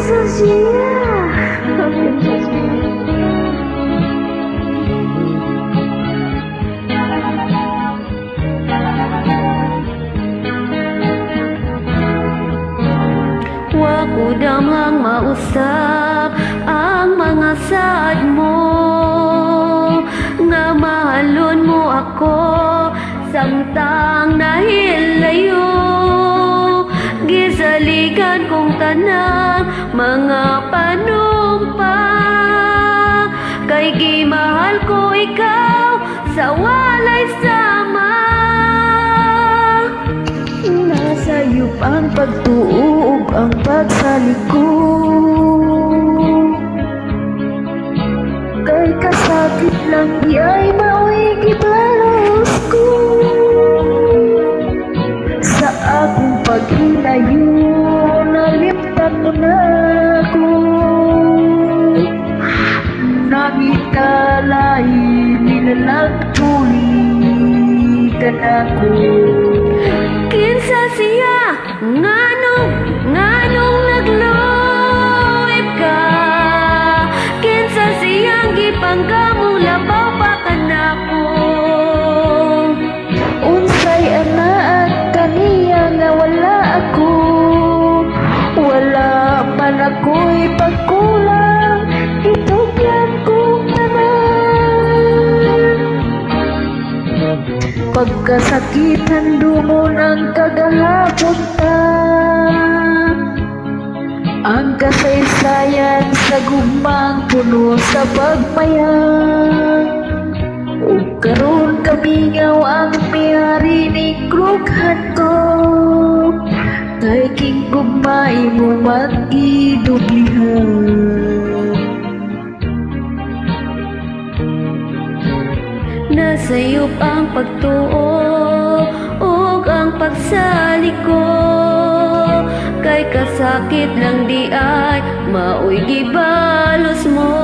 siya. Wa ko damhang mausap ang mga saad mo, nga mahalon mo ako samtang nahilayo. Gisaligan kong tanang mga panumpa, kay gimahal ko ikaw sa walay sama. Nasa'yo ang pagtuog, ang pagsalikod. Kay kasakit lang di ay mao'y gibalos ko. Sa akong paghilayo, nalimtan mo na ako. Nangitalay, nilalagtuli ka na ko. Kinsa siya nganong nagluib ka? Kinsa siyang gipanggamo labaw pa kanako? Unsay ana at kaniya nga wala ako. Wala man ako'y pagkulang, itugyan kong tanan. Pagkasakitan dumon ang kagahapon ta, ang kasaysayan sa gugmang puno sa pagmayang. Ug karon kamingaw ang mayari ning krughan ko, kay king gugmay mo mag-idublihan. Nasayop ang pagtuo ug ang pagsalig ko, kay kasakit lang di ay mao'y gibalos mo.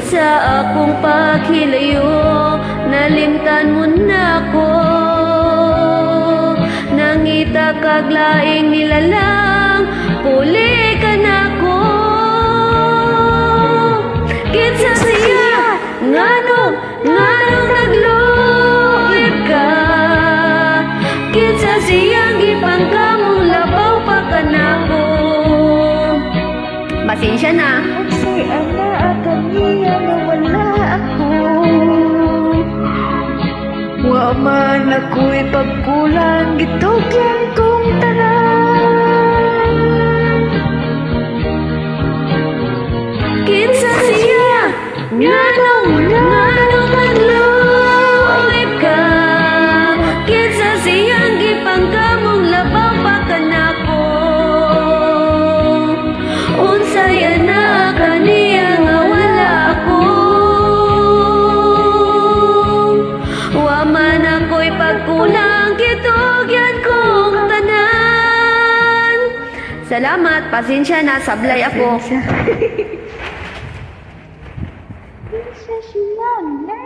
Sa akong paghilayo, nalimtan mo na ko. Nangita kag laing nilalang, puli ka na ko. Kinsa siya nganong nagluib ka? Kinsa siyang gipangkamong labaw pa kanako? Pasensya na. Unsay ana at kaniya nga wala ako. Wa man ako'y pagkulang, gitugyan kong tanan. Kinsa siya nganong nagluib ka? Kinsa siyang gipangkamong labaw pa kanako? Unsay ana kaniya nga wala ako. Wa man ako'y pagkulang, gitugyan kong tanan. Salamat, pasensya na, sablay ako. Kinsa siya na